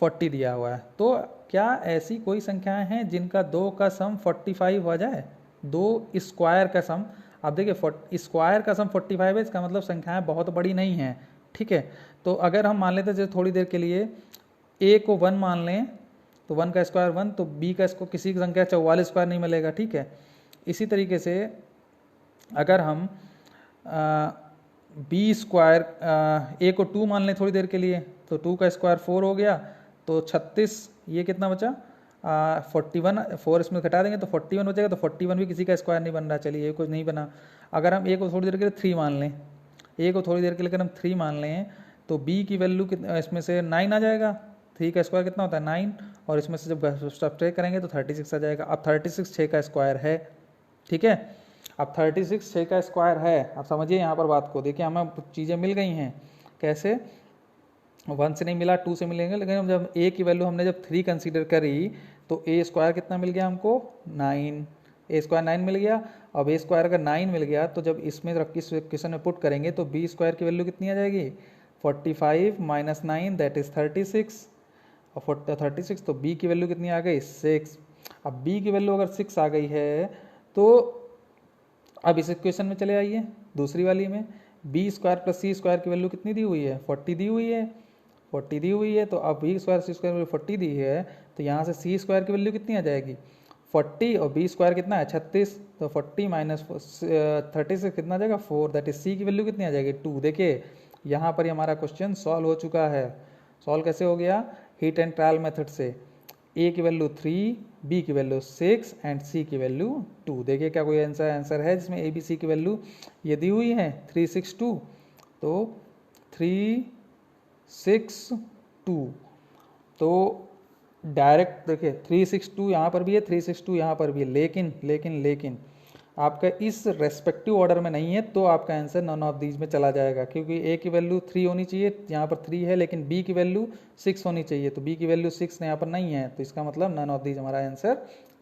40 दिया हुआ है, तो क्या ऐसी कोई संख्याएं हैं जिनका 2 का सम 45 हो जाए, 2 स्क्वायर का सम। आप देखिए स्क्वायर का सम 45 है, इसका मतलब संख्याएं बहुत बड़ी नहीं हैं, ठीक है। तो अगर हम मान लेते हैं जैसे थोड़ी देर के लिए A को 1 मान लें तो 1 का स्क्वायर 1, तो B का इसको किसी की संख्या 44 स्क्वायर नहीं मिलेगा, ठीक है। इसी तरीके से अगर हम B² A को 2 मान लें थोड़ी देर के लिए, तो 2 का स्क्वायर 4 हो गया, तो 36, ये कितना बचा 41, 4 इसमें घटा देंगे तो 41 बचेगा, तो 41 भी किसी का स्क्वायर नहीं बन रहा, चलिए ये कुछ नहीं बना। अगर हम A को थोड़ी देर के लिए 3 मान लें, A को थोड़ी देर के लिए अगर हम 3 मान लें तो B की वैल्यू इसमें से 9 आ जाएगा, 3 का स्क्वायर कितना होता है 9, और इसमें से जब सब्ट्रैक्ट करेंगे तो 36 आ जाएगा। अब 36 6 का स्क्वायर है, ठीक है। अब 36 6 का स्क्वायर है, अब समझिए यहाँ पर बात को, देखिए हमें चीज़ें मिल गई हैं, कैसे, 1 से नहीं मिला 2 से मिलेंगे, लेकिन जब A की वैल्यू हमने जब 3 कंसीडर करी तो A² कितना मिल गया हमको 9, A² 9 मिल गया। अब A² अगर 9 मिल गया तो जब इसमें रख के इस इक्वेशन में पुट करेंगे तो B² की वैल्यू कितनी आ जाएगी 45 माइनस 9 दैट इज 36, और 36 तो B की वैल्यू कितनी आ गई 6। अब B की वैल्यू अगर 6 आ गई है तो अब इस इक्वेशन में चले आइए दूसरी वाली में, B² प्लस C² की वैल्यू कितनी दी हुई है 40 दी हुई है, 40 दी हुई है। तो अब B² C² की वैल्यू 40 दी है, तो यहाँ से C² की वैल्यू कितनी आ जाएगी 40 और B² कितना है 36, तो 40 माइनस 36 कितना आ जाएगा 4, दैट इज C की वैल्यू कितनी आ जाएगी 2। देखिए यहाँ पर हमारा क्वेश्चन सॉल्व हो चुका है। सॉल्व कैसे हो गया, हिट एंड ट्रायल मेथड से। A की वैल्यू 3, B की वैल्यू 6 एंड C की वैल्यू 2। देखिए क्या कोई आंसर है जिसमें A B C की वैल्यू ये दी हुई है 3 6 2, तो 3 6 2, तो डायरेक्ट देखिए 362 यहाँ पर भी है 362 यहाँ पर भी है, लेकिन आपका इस रेस्पेक्टिव ऑर्डर में नहीं है, तो आपका आंसर नन ऑफ दीज में चला जाएगा, क्योंकि A की वैल्यू 3 होनी चाहिए, यहाँ पर 3 है, लेकिन B की वैल्यू 6 होनी चाहिए, तो B की वैल्यू 6 यहाँ पर नहीं है, तो इसका मतलब नन ऑफ दीज हमारा आंसर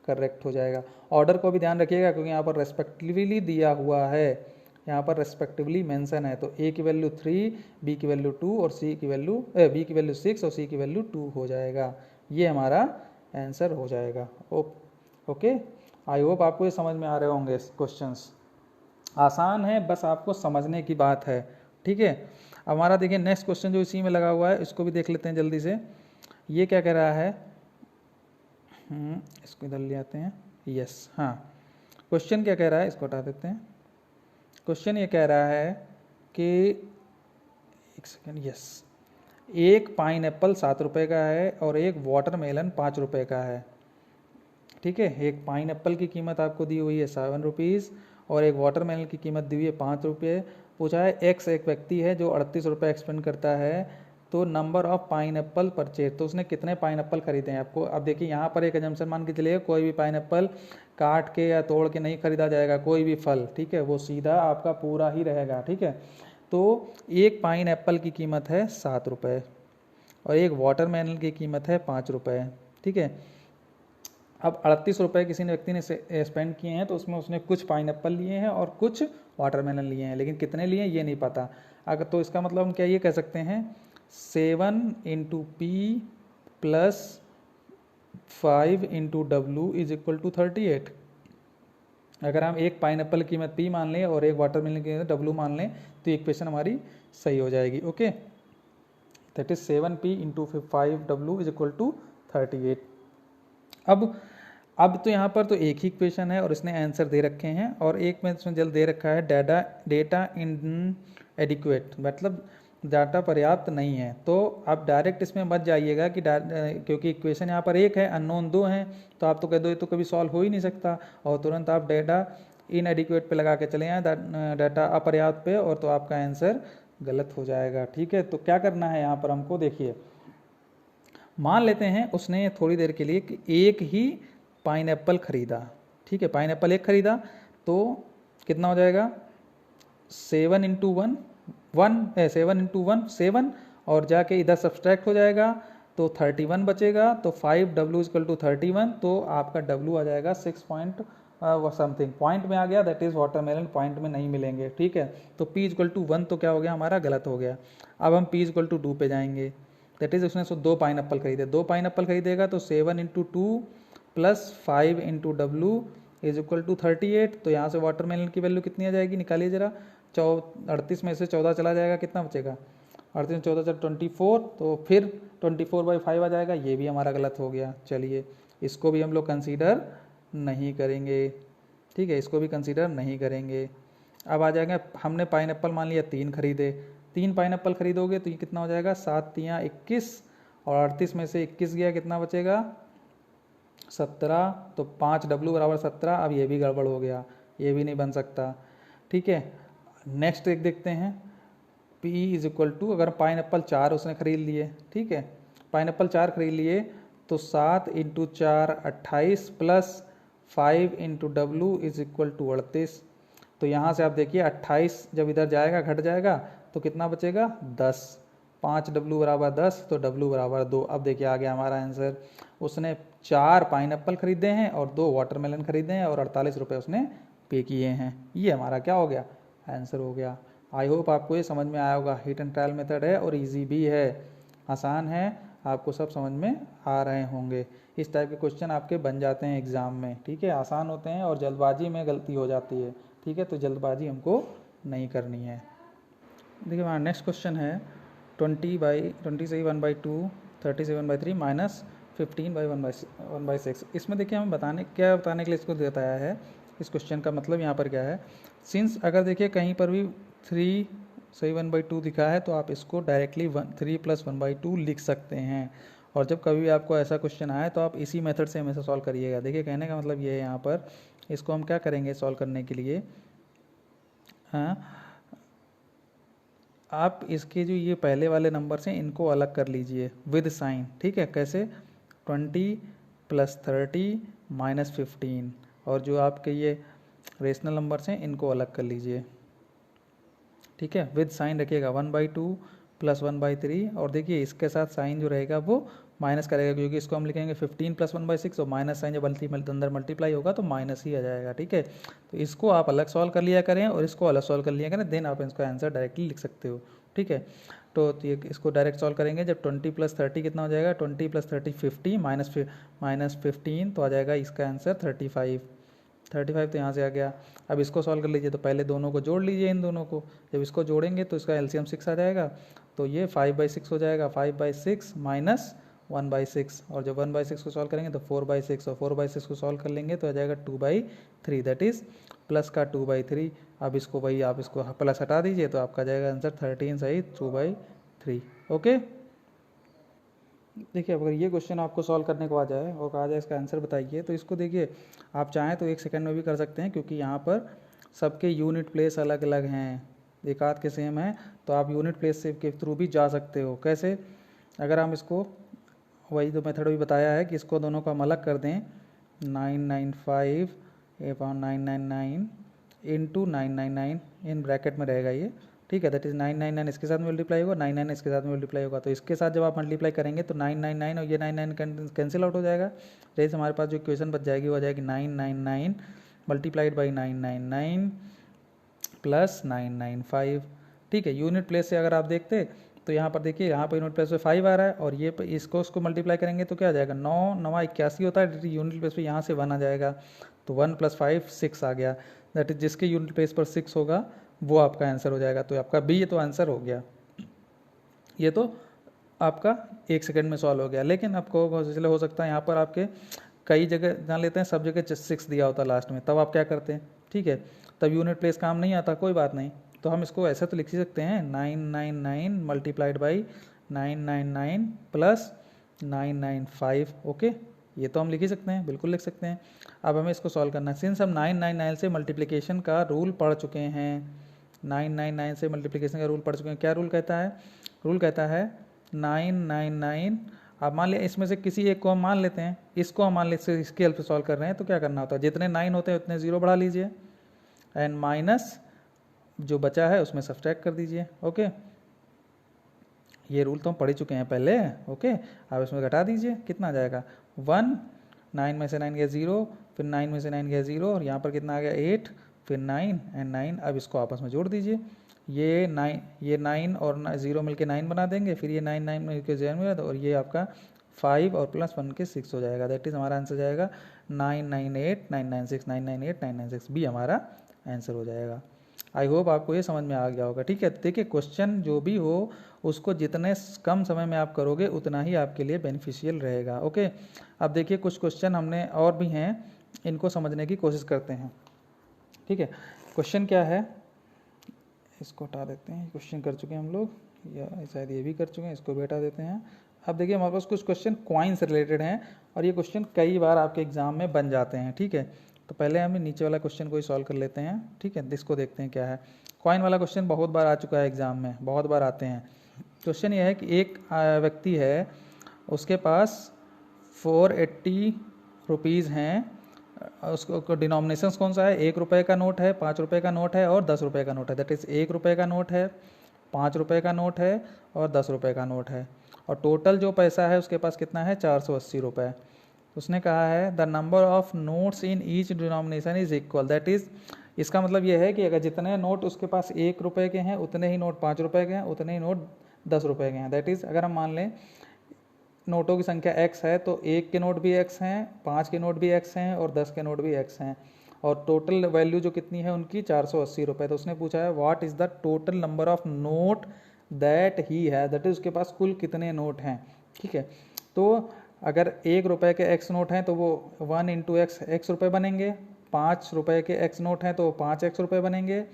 करेक्ट हो जाएगा। ऑर्डर को भी ध्यान रखिएगा क्योंकि यहाँ पर रेस्पेक्टिवली दिया हुआ है, यहाँ पर रेस्पेक्टिवली मेंशन है, तो A की वैल्यू 3, B की वैल्यू 2 और B की वैल्यू 6 और C की वैल्यू 2 हो जाएगा। ये हमारा आंसर हो जाएगा। ओके, आई होप आपको ये समझ में आ रहे होंगे क्वेश्चंस। आसान है, बस आपको समझने की बात है। ठीक है, हमारा देखिए नेक्स्ट क्वेश्चन जो इसी में लगा हुआ है, इसको भी देख लेते हैं जल्दी से। ये क्या कह रहा है, इसको इधर ले आते हैं। यस, हाँ, क्वेश्चन क्या कह रहा है, इसको हटा देते हैं। क्वेश्चन ये कह रहा है कि एक सेकेंड, यस, एक पाइन एप्पल 7 रुपये का है और एक वाटरमेलन 5 रुपये का है। ठीक है, एक पाइन एप्पल की कीमत आपको दी हुई है 7 रुपीज़ और एक वाटरमेलन की कीमत दी हुई है 5 रुपये। पूछा है एक्स एक व्यक्ति है जो 38 रुपये एक्सपेंड करता है, तो number of pine Apple purchase, तो उसने कितने पाइन एप्पल खरीदे हैं आपको। अब देखिए यहाँ पर एक एजम्पशन मान के चलिए, कोई भी पाइन एप्पल काट के या तोड़ के नहीं खरीदा जाएगा, कोई भी फल, ठीक है, वो सीधा आपका पूरा ही रहेगा। ठीक है, तो एक पाइन एप्पल की कीमत है 7 रुपये और एक वाटरमेलन की कीमत है 5 रुपये। ठीक है, अब 38 रुपये किसी ने व्यक्ति ने स्पेंड किए हैं, तो उसमें उसने कुछ पाइन एप्पल लिए हैं और कुछ वाटरमेलन लिए हैं, लेकिन कितने लिए ये नहीं पता। अगर तो इसका मतलब हम क्या ये कह सकते हैं, 7 into P plus 5 into W is equal to 38। अगर हम एक पाइन एप्पल की कीमत पी मान लें और एक वाटरमेलन की कीमत डब्लू मान लें, तो इक्वेशन हमारी सही हो जाएगी। Okay, that is 7p into 5 W is equal to 38। अब तो यहाँ पर तो एक ही इक्वेशन है और इसने आंसर दे रखे हैं, और एक में इसमें जल्द दे रखा है डेटा इन एडिक्वेट, मतलब डाटा पर्याप्त नहीं है। तो आप डायरेक्ट इसमें मत जाइएगा कि क्योंकि इक्वेशन यहाँ पर एक है, अननोन 2 हैं, तो आप तो कह दो ये तो कभी सॉल्व हो ही नहीं सकता, और तुरंत आप डेटा इन एडिक्वेट पे लगा के चले आए डाटा अपर्याप्त पे, और तो आपका आंसर गलत हो जाएगा। ठीक है, तो क्या करना है यहाँ पर हमको, देखिए मान लेते हैं उसने थोड़ी देर के लिए कि एक ही पाइन एप्पल खरीदा। ठीक है, पाइन एप्पल एक खरीदा, तो कितना हो जाएगा, 7 इंटू 1 7 इंटू 1 7, और जाके इधर सब्सट्रैक्ट हो जाएगा तो 31 बचेगा, तो 5 डब्ल्यू इक्वल टू 31, तो आपका डब्ल्यू आ जाएगा 6 पॉइंट समथिंग, पॉइंट में आ गया, दैट इज वाटरमेलन पॉइंट में नहीं मिलेंगे। ठीक है, तो p इक्वल टू 1 तो क्या हो गया हमारा, गलत हो गया। अब हम p इक्वल टू 2 पे जाएंगे, दैट इज उसने 2 पाइन एप्पल खरीदे, 2 पाइन एप्पल खरीदेगा तो 7 into 2 plus 5 into W is equal to 38। तो यहाँ से वाटरमेलन की वैल्यू कितनी आ जाएगी, निकालिए जरा, 38 में से 14 चला जाएगा, कितना बचेगा, 38 में 14 24, तो फिर 24/5 आ जाएगा, ये भी हमारा गलत हो गया। चलिए इसको भी हम लोग कंसीडर नहीं करेंगे। ठीक है, इसको भी कंसीडर नहीं करेंगे। अब आ जाएगा, हमने पाइन एप्पल मान लिया 3 खरीदे, 3 पाइन एप्पल खरीदोगे तो ये कितना हो जाएगा, 7 3 21, और 38 में से 21 गया, कितना बचेगा 17, तो 5 डब्ल्यू बराबर 17। अब ये भी गड़बड़ हो गया, ये भी नहीं बन सकता। ठीक है, नेक्स्ट एक देखते हैं, p इज इक्वल टू, अगर पाइन एप्पल 4 उसने खरीद लिए, ठीक है, पाइन एप्पल 4 खरीद लिए, तो 7 into 4 28 plus 5 into W is equal to 38। तो यहाँ से आप देखिए 28 जब इधर जाएगा घट जाएगा तो कितना बचेगा 10, 5 डब्ल्यू बराबर 10, तो डब्ल्यू बराबर 2। अब देखिए आ गया हमारा आंसर, उसने 4 पाइन एप्पल खरीदे हैं और 2 वाटरमेलन खरीदे हैं और 48 रुपये उसने पे किए हैं। ये हमारा क्या हो गया, आंसर हो गया। आई होप आपको ये समझ में आया होगा। हिट एंड ट्रायल मेथड है और इजी भी है, आसान है, आपको सब समझ में आ रहे होंगे। इस टाइप के क्वेश्चन आपके बन जाते हैं एग्ज़ाम में। ठीक है, आसान होते हैं और जल्दबाजी में गलती हो जाती है। ठीक है, तो जल्दबाजी हमको नहीं करनी है। देखिए हमारा नेक्स्ट क्वेश्चन है 20 से 1/2 37/3 माइनस 15/1/6। इसमें देखिए हमें बताने के लिए इसको बताया है। इस क्वेश्चन का मतलब यहाँ पर क्या है, सिंस अगर देखिए कहीं पर भी 3 से 1/2 दिखा है तो आप इसको डायरेक्टली 3 + 1/2 लिख सकते हैं। और जब कभी भी आपको ऐसा क्वेश्चन आए तो आप इसी मेथड से हमेशा सॉल्व करिएगा। देखिए कहने का मतलब ये है, यहाँ पर इसको हम क्या करेंगे सॉल्व करने के लिए, हाँ, आप इसके जो ये पहले वाले नंबर हैं इनको अलग कर लीजिए विद साइन। ठीक है, कैसे, 20 + 30 - 15, और जो आपके ये रेशनल नंबर्स हैं इनको अलग कर लीजिए। ठीक है, विद साइन रखिएगा 1/2 + 1/3, और देखिए इसके साथ साइन जो रहेगा वो माइनस करेगा, क्योंकि इसको हम लिखेंगे 15 + 1/6, और माइनस साइन जब अंदर मल्टीप्लाई होगा तो माइनस ही आ जाएगा। ठीक है, तो इसको आप अलग सॉल्व कर लिया करें और इसको अलग सॉल्व कर लिया करें, देन आप इसका आंसर डायरेक्टली लिख सकते हो। ठीक है, तो ये इसको डायरेक्ट सॉल्व करेंगे जब 20 + 30 कितना हो जाएगा, 20 + 30 50 माइनस 15 तो आ जाएगा इसका आंसर 35। 35 तो यहाँ से आ गया। अब इसको सॉल्व कर लीजिए, तो पहले दोनों को जोड़ लीजिए, इन दोनों को जब इसको जोड़ेंगे तो इसका एलसीएम 6 आ जाएगा, तो ये 5/6 हो जाएगा। 5/6 माइनस 1/6, और जब 1/6 को सॉल्व करेंगे तो 4/6, और 4/6 को सॉल्व कर लेंगे तो आ जाएगा 2/3, दैट इज़ प्लस का 2/3। अब इसको वही आप इसको प्लस हटा दीजिए तो आपका जाएगा आंसर 13 सही 2/3। ओके, देखिए अगर ये क्वेश्चन आपको सॉल्व करने को आ जाए और कहा जाए इसका आंसर बताइए, तो इसको देखिए आप चाहें तो 1 सेकंड में भी कर सकते हैं, क्योंकि यहाँ पर सबके यूनिट प्लेस अलग अलग हैं, एक आध के सेम है, तो आप यूनिट प्लेस से के थ्रू भी जा सकते हो। कैसे, अगर हम इसको वही तो मेथड भी बताया है कि इसको दोनों को हम अलग कर दें, 995/999 इंटू 999 इन ब्रैकेट में रहेगा ये, ठीक है, दैट इज 999 इसके साथ मल्टीप्लाई होगा, 99 इसके साथ मल्टीप्लाई होगा, तो इसके साथ जब आप मल्टीप्लाई करेंगे तो 999 और ये 99 कैंसिल आउट हो जाएगा। जैसे हमारे पास जो इक्वेशन बच जाएगी वो आ जाएगी 999 मल्टीप्लाइड बाई 999 प्लस 995, ठीक है। यूनिट प्लेस से अगर आप देखते तो यहाँ पर देखिए, यहाँ पर यूनिट प्लेस पे 5 आ रहा है, और ये इसको मल्टीप्लाई करेंगे तो क्या आ जाएगा, 9 9 81 होता है, यूनिट प्लेस पे यहाँ से 1 आ जाएगा, तो 1 + 5 6 आ गया, दैट इज जिसके यूनिट प्लेस पर 6 होगा वो आपका आंसर हो जाएगा। तो आपका बी ये तो आंसर हो गया, ये तो आपका 1 सेकंड में सॉल्व हो गया। लेकिन आपको इसलिए हो सकता है यहाँ पर आपके कई जगह जान लेते हैं, सब जगह 6 दिया होता है लास्ट में, तब आप क्या करते हैं, ठीक है, तब यूनिट प्लेस काम नहीं आता, कोई बात नहीं, तो हम इसको ऐसे तो लिख ही सकते हैं 999 मल्टीप्लाइड बाई 999 प्लस 995। ओके, ये तो हम लिख ही सकते हैं, बिल्कुल लिख सकते हैं। अब हमें इसको सॉल्व करना है, सिंस हम 999 से मल्टीप्लिकेशन का रूल पढ़ चुके हैं, 999 से मल्टीप्लिकेशन का रूल पढ़ चुके हैं। क्या रूल कहता है, रूल कहता है 999, अब मान लिया इसमें से किसी एक को हम मान लेते हैं, इसको हम मान लेते हैं, इसके हेल्प से सॉल्व कर रहे हैं, तो क्या करना होता है, जितने 9 होते हैं उतने 0 बढ़ा लीजिए, एंड माइनस जो बचा है उसमें सब्सट्रैक्ट कर दीजिए। ओके, ये रूल तो हम पढ़ ही चुके हैं पहले। ओके, अब इसमें घटा दीजिए, कितना आ जाएगा 1, 9 में से 9 गया 0, फिर 9 में से 9 गया 0, और यहाँ पर कितना आ गया 8, फिर 9 एंड 9। अब इसको आपस में जोड़ दीजिए, ये 9 और 0 मिलके 9 बना देंगे, फिर ये 9 9 मिलकर 0 मिला, और ये आपका 5 और प्लस 1 के 6 हो जाएगा, दैट इज़ हमारा आंसर जाएगा 998 996 998 996, भी हमारा आंसर हो जाएगा। आई होप आपको ये समझ में आ गया होगा, ठीक है। देखिए क्वेश्चन जो भी हो उसको जितने कम समय में आप करोगे उतना ही आपके लिए बेनिफिशियल रहेगा। ओके, अब देखिए कुछ क्वेश्चन हमने और भी हैं, इनको समझने की कोशिश करते हैं, ठीक है। क्वेश्चन क्या है, इसको हटा देते हैं, क्वेश्चन कर चुके हैं हम लोग, या शायद ये भी कर चुके हैं, इसको भी हटा देते हैं। अब देखिए हमारे पास कुछ क्वेश्चन कॉइन से रिलेटेड हैं, और ये क्वेश्चन कई बार आपके एग्जाम में बन जाते हैं, ठीक है। तो पहले हम नीचे वाला क्वेश्चन को ही सॉल्व कर लेते हैं, ठीक है, इसको देखते हैं क्या है। कॉइन वाला क्वेश्चन बहुत बार आ चुका है एग्जाम में, बहुत बार आते हैं। क्वेश्चन ये है कि एक व्यक्ति है, उसके पास 480 रुपीज़ हैं, उसको डिनोमिनेशंस कौन सा है, 1 रुपये का नोट है, 5 रुपये का नोट है और 10 रुपये का नोट है, दैट इज़ 1 रुपये का नोट है, 5 रुपये का नोट है और 10 रुपये का नोट है, और टोटल जो पैसा है उसके पास कितना है 480 रुपये। उसने कहा है the number of notes in each denomination is equal, that is इसका मतलब ये है कि अगर जितने नोट उसके पास 1 रुपये के हैं उतने ही नोट 5 रुपये के हैं, उतने ही नोट 10 रुपये के हैं। दैट इज़ अगर हम मान लें नोटों की संख्या x है, तो 1 के नोट भी x हैं, 5 के नोट भी x हैं और 10 के नोट भी x हैं, और टोटल वैल्यू जो कितनी है उनकी 480 रुपये। तो उसने पूछा है what is the total number of note that he है, दैट इज़ उसके पास कुल कितने नोट हैं, ठीक है। तो अगर 1 रुपये के x नोट हैं तो वो 1 × x x रुपये बनेंगे, 5 रुपये के x नोट हैं तो 5x रुपये बनेंगे,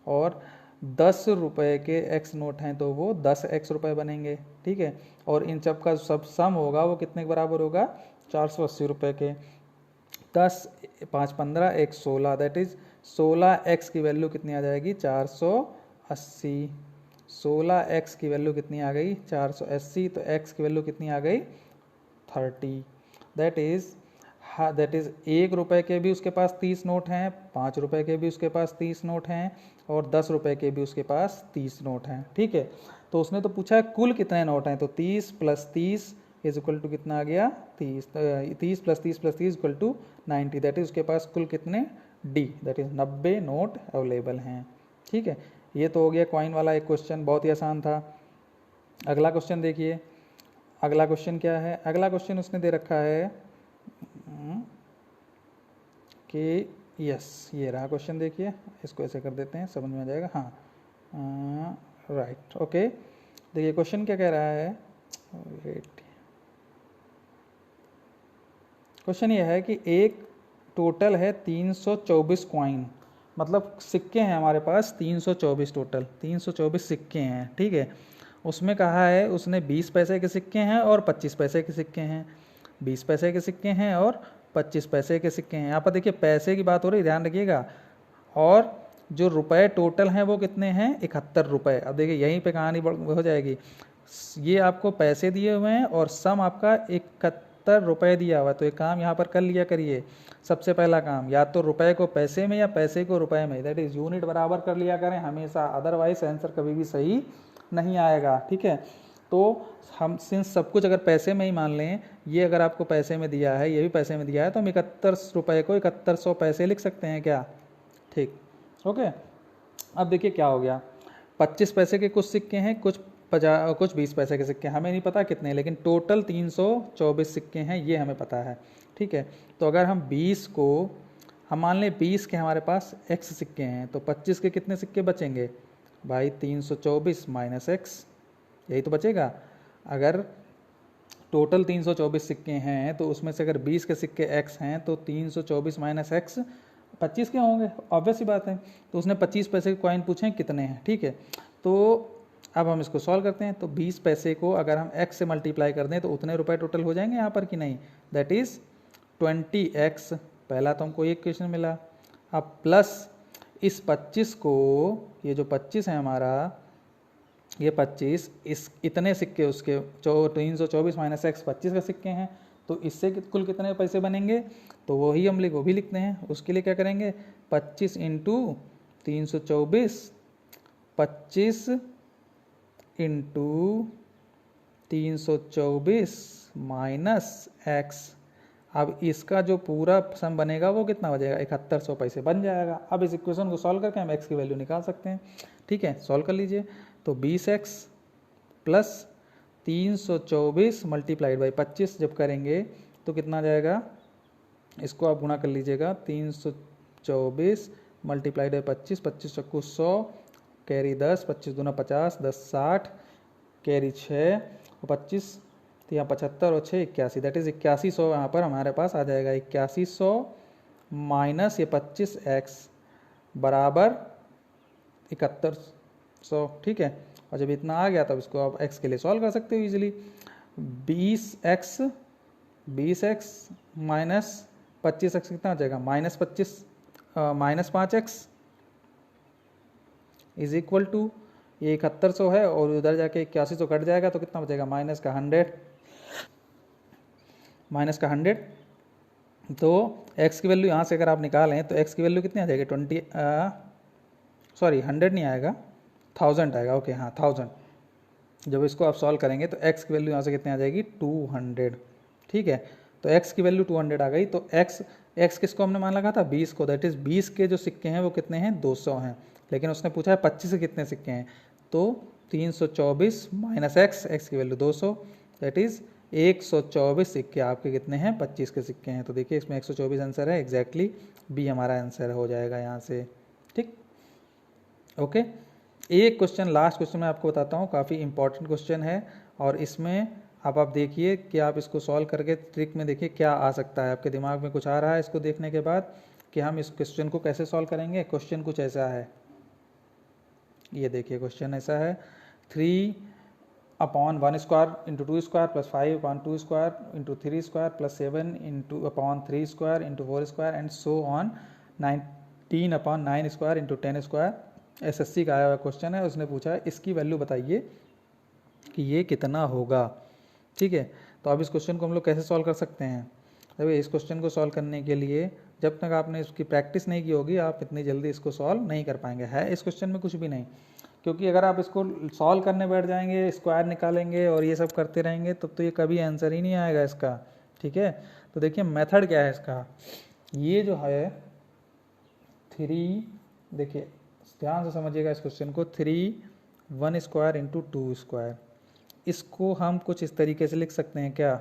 और 10 रुपये के x नोट हैं तो वो 10x रुपये बनेंगे, ठीक है। और इन सब का सब सम होगा वो कितने के बराबर होगा 480 रुपये के। 10 5 15 1 16, दैट इज़ 16x की वैल्यू कितनी आ जाएगी 480। 16x की वैल्यू कितनी आ गई 480, तो x की वैल्यू कितनी आ गई 30, दैट इज़ 1 रुपये के भी उसके पास 30 नोट हैं, 5 रुपये के भी उसके पास 30 नोट हैं और 10 रुपये के भी उसके पास 30 नोट हैं, ठीक है। तो उसने तो पूछा है कुल कितने नोट हैं, तो 30 + 30 इज इक्वल टू कितना आ गया 30, 30 + 30 + 30 इक्वल टू 90, दैट इज़ उसके पास कुल कितने D, that is 90 note available हैं, ठीक है। ये तो हो गया कॉइन वाला एक क्वेश्चन, बहुत ही आसान था। अगला क्वेश्चन देखिए, अगला क्वेश्चन क्या है। अगला क्वेश्चन उसने दे रखा है कि यस, ये रहा क्वेश्चन, देखिए इसको ऐसे कर देते हैं, समझ में आ जाएगा। हाँ राइट, ओके। देखिए क्वेश्चन क्या कह रहा है, वेट, क्वेश्चन ये है कि एक टोटल है 324 कॉइन, मतलब सिक्के हैं हमारे पास 324 टोटल, 324 सिक्के हैं, ठीक है। उसमें कहा है उसने 20 पैसे के सिक्के हैं और 25 पैसे के सिक्के हैं, 20 पैसे के सिक्के हैं और 25 पैसे के सिक्के हैं। यहाँ पर देखिए पैसे की बात हो रही, ध्यान रखिएगा। और जो रुपए टोटल हैं वो कितने हैं, 71 रुपये। अब देखिए यहीं पे कहानी हो जाएगी। ये आपको पैसे दिए हुए हैं और सम आपका 71 रुपये दिया हुआ है। तो एक काम यहाँ पर कर लिया करिए, सबसे पहला काम, या तो रुपए को पैसे में या पैसे को रुपए में, दैट इज यूनिट बराबर कर लिया करें हमेशा, अदरवाइज आंसर कभी भी सही नहीं आएगा, ठीक है। तो हम सिंस सब कुछ अगर पैसे में ही मान लें, ये अगर आपको पैसे में दिया है, ये भी पैसे में दिया है, तो हम 71 रुपये को 7100 पैसे लिख सकते हैं क्या, ठीक, ओके। अब देखिए क्या हो गया, 25 पैसे के कुछ सिक्के हैं, कुछ 20 पैसे के सिक्के, हमें नहीं पता कितने, लेकिन टोटल 324 सिक्के हैं, ये हमें पता है, ठीक है। तो अगर हम 20 को, हम मान लें 20 के हमारे पास x सिक्के हैं, तो 25 के कितने सिक्के बचेंगे भाई, 324 माइनस एक्स, यही तो बचेगा। अगर टोटल 324 सिक्के हैं तो उसमें से अगर 20 के सिक्के x हैं तो 324 माइनस एक्स 25 के होंगे, ऑब्वियस ही बात है। तो उसने 25 पैसे के कॉइन पूछे हैं कितने हैं, ठीक है। तो अब हम इसको सॉल्व करते हैं। तो 20 पैसे को अगर हम x से मल्टीप्लाई कर दें तो उतने रुपए टोटल हो जाएंगे यहाँ पर कि नहीं, दैट इज 20x, पहला तो हमको एक क्वेश्चन मिला। अब प्लस इस 25 को, ये जो 25 है हमारा, ये 25, इस इतने सिक्के उसके 324 माइनस एक्स 25 का सिक्के हैं, तो इससे कुल कितने पैसे बनेंगे, तो वही हम वो भी लिखते हैं। उसके लिए क्या करेंगे, 25 इंटू 324, 25 इंटू 324 माइनस एक्स। अब इसका जो पूरा सम बनेगा वो कितना हो जाएगा, 7100 पैसे बन जाएगा। अब इस इक्वेशन को सॉल्व करके हम x की वैल्यू निकाल सकते हैं, ठीक है। सॉल्व कर लीजिए, तो 20x प्लस 324 मल्टीप्लाइड बाई 25 जब करेंगे तो कितना आ जाएगा, इसको आप गुणा कर लीजिएगा, 324 मल्टीप्लाइड बाई 25, 25 चक्कू 100, कैरी 10, 25 दूना 50, 10 60, कैरी 6 और 25 तो यहाँ 75 और 6 81, दैट इज 8100 यहाँ पर हमारे पास आ जाएगा। 8100 माइनस ये 25x बराबर 7100, ठीक है। और जब इतना आ गया तब इसको आप x के लिए सॉल्व कर सकते हो इजीली। 20x माइनस 25x कितना हो जाएगा, minus 5x is equal to, ये 7100 है और उधर जाके 8100 कट जाएगा तो कितना बचेगा, माइनस का 100। तो x की वैल्यू यहाँ से अगर आप निकालें तो x की वैल्यू कितनी आ जाएगी, 100 नहीं आएगा, 1000 आएगा, ओके हाँ 1000। जब इसको आप सॉल्व करेंगे तो x की वैल्यू यहाँ से कितनी आ जाएगी, 200, ठीक है। तो x की वैल्यू 200 आ गई। तो x किसको हमने मान लगा था, 20 को, दैट इज 20 के जो सिक्के हैं वो कितने हैं, 200 हैं। लेकिन उसने पूछा है 25 के कितने सिक्के हैं, तो 324 माइनस x की वैल्यू 200, दैट इज 124 सिक्के आपके कितने हैं, 25 के सिक्के हैं। तो देखिए इसमें 124 आंसर है, एग्जैक्टली बी हमारा आंसर हो जाएगा यहाँ से, ठीक, ओके। एक क्वेश्चन, लास्ट क्वेश्चन मैं आपको बताता हूँ, काफ़ी इंपॉर्टेंट क्वेश्चन है और इसमें अब आप देखिए कि आप इसको सॉल्व करके ट्रिक में देखिए क्या आ सकता है, आपके दिमाग में कुछ आ रहा है इसको देखने के बाद कि हम इस क्वेश्चन को कैसे सॉल्व करेंगे। क्वेश्चन कुछ ऐसा है, ये देखिए क्वेश्चन ऐसा है, 3/1 square into 2 square plus 5/2 square into 3 square plus 7 into upon 3 square into 4 square and so on 19/9 square into 10 square. SSC का आया हुआ क्वेश्चन है, उसने पूछा है इसकी वैल्यू बताइए कि ये कितना होगा, ठीक है। तो अब इस क्वेश्चन को हम लोग कैसे सॉल्व कर सकते हैं, देखिए इस क्वेश्चन को सॉल्व करने के लिए जब तक आपने इसकी प्रैक्टिस नहीं की होगी आप इतनी जल्दी इसको सॉल्व नहीं कर पाएंगे। है इस क्वेश्चन में कुछ भी नहीं, क्योंकि अगर आप इसको सॉल्व करने बैठ जाएंगे, स्क्वायर निकालेंगे और ये सब करते रहेंगे तब तो ये कभी आंसर ही नहीं आएगा इसका, ठीक है। तो देखिए मेथड क्या है इसका, ये जो है 3, देखिए ध्यान से समझिएगा इस क्वेश्चन को, 3/1 स्क्वायर इंटू 2 स्क्वायर, इसको हम कुछ इस तरीके से लिख सकते हैं क्या,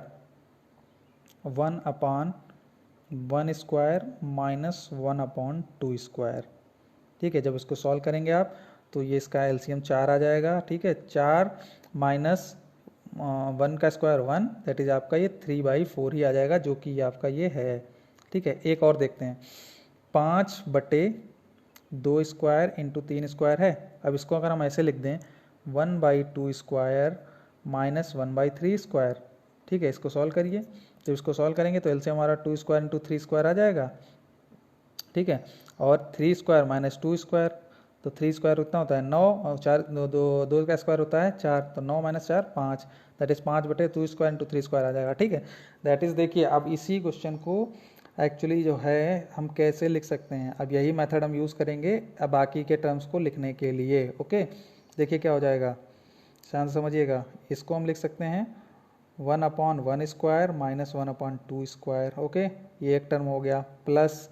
1/1 स्क्वायर माइनस 1/2 स्क्वायर। ठीक है, जब इसको सॉल्व करेंगे आप तो ये इसका एलसीएम 4 आ जाएगा। ठीक है, 4 माइनस 1 का स्क्वायर 1, दैट इज आपका ये 3/4 ही आ जाएगा, जो कि आपका ये है। ठीक है, एक और देखते हैं, 5/2 स्क्वायर इंटू 3 स्क्वायर है। अब इसको अगर हम ऐसे लिख दें 1/2 स्क्वायर माइनस 1/3 स्क्वायर। ठीक है, इसको सॉल्व करिए, जब इसको सॉल्व करेंगे तो एलसीएम हमारा 2 स्क्वायर इंटू 3 स्क्वायर आ जाएगा। ठीक है, और 3 स्क्वायर माइनस 2 स्क्वायर, तो 3 स्क्वायर उतना होता है 9, और 4 दो का स्क्वायर होता है 4, तो 9 minus 4 5, that is 5/2 square into 3 square आ जाएगा। ठीक है, दैट इज, देखिए अब इसी क्वेश्चन को एक्चुअली जो है हम कैसे लिख सकते हैं, अब यही मेथड हम यूज़ करेंगे अब बाकी के टर्म्स को लिखने के लिए। ओके, देखिए क्या हो जाएगा, शांत समझिएगा। इसको हम लिख सकते हैं 1/1 स्क्वायर माइनस 1/2 स्क्वायर। ओके, ये एक टर्म हो गया, प्लस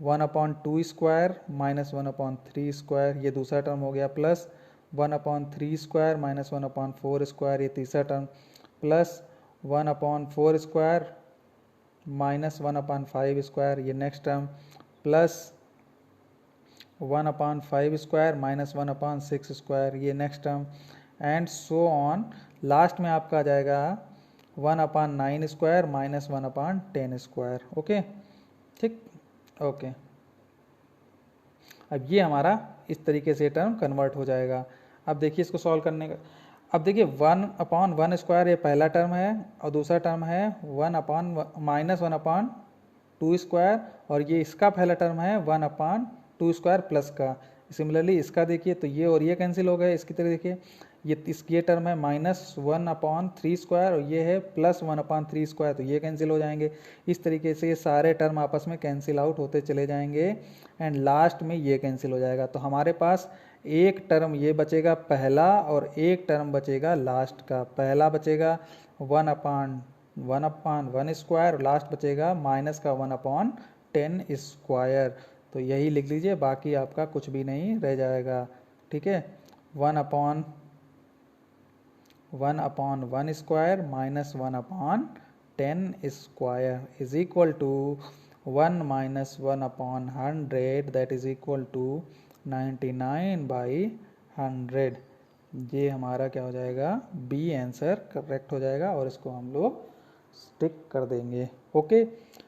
1/2 स्क्वायर माइनस 1/3 स्क्वायर, ये दूसरा टर्म हो गया, प्लस 1/3 स्क्वायर माइनस 1/4 स्क्वायर, ये तीसरा term, plus 1/4 square minus 1/5 square, ये next term, plus 1/5 square minus 1/6 square, ये next term, and so on. Last में आपका आ जाएगा 1/9 स्क्वायर माइनस 1/10 स्क्वायर। ओके, ठीक, ओके। अब ये हमारा इस तरीके से टर्म कन्वर्ट हो जाएगा। अब देखिए इसको सॉल्व करने का, अब देखिए 1/1 स्क्वायर ये पहला टर्म है, और दूसरा टर्म है 1/2 स्क्वायर, और ये इसका पहला टर्म है 1/2 स्क्वायर प्लस का। सिमिलरली इसका देखिए तो ये और ये कैंसिल हो गए, इसकी तरह देखिए ये टर्म है -1/3 स्क्वायर, और ये है +1/3 स्क्वायर, तो ये कैंसिल हो जाएंगे। इस तरीके से ये सारे टर्म आपस में कैंसिल आउट होते चले जाएंगे, एंड लास्ट में ये कैंसिल हो जाएगा। तो हमारे पास एक टर्म ये बचेगा पहला, और एक टर्म बचेगा लास्ट का। पहला बचेगा 1/1 स्क्वायर, और लास्ट बचेगा माइनस का 1/10 स्क्वायर। तो यही लिख लीजिए, बाकी आपका कुछ भी नहीं रह जाएगा। ठीक है, 1/1 square minus 1/10 square is equal to 1 minus 1/100, that is equal to 99/100। ये हमारा क्या हो जाएगा, बी आंसर करेक्ट हो जाएगा, और इसको हम लोग टिक कर देंगे। ओके,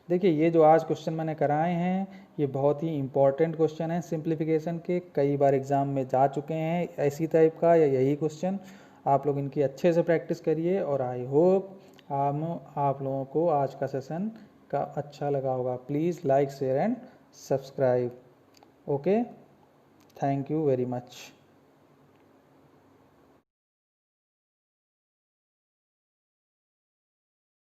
देखिए ये जो आज क्वेश्चन मैंने कराए हैं ये बहुत ही इंपॉर्टेंट क्वेश्चन है सिंप्लीफिकेशन के, कई बार एग्जाम में जा चुके हैं ऐसी टाइप का या यही क्वेश्चन। आप लोग इनकी अच्छे से प्रैक्टिस करिए, और आई होप आप लोगों को आज का सेशन का अच्छा लगा होगा। Please like, share and subscribe. Okay, thank you very much.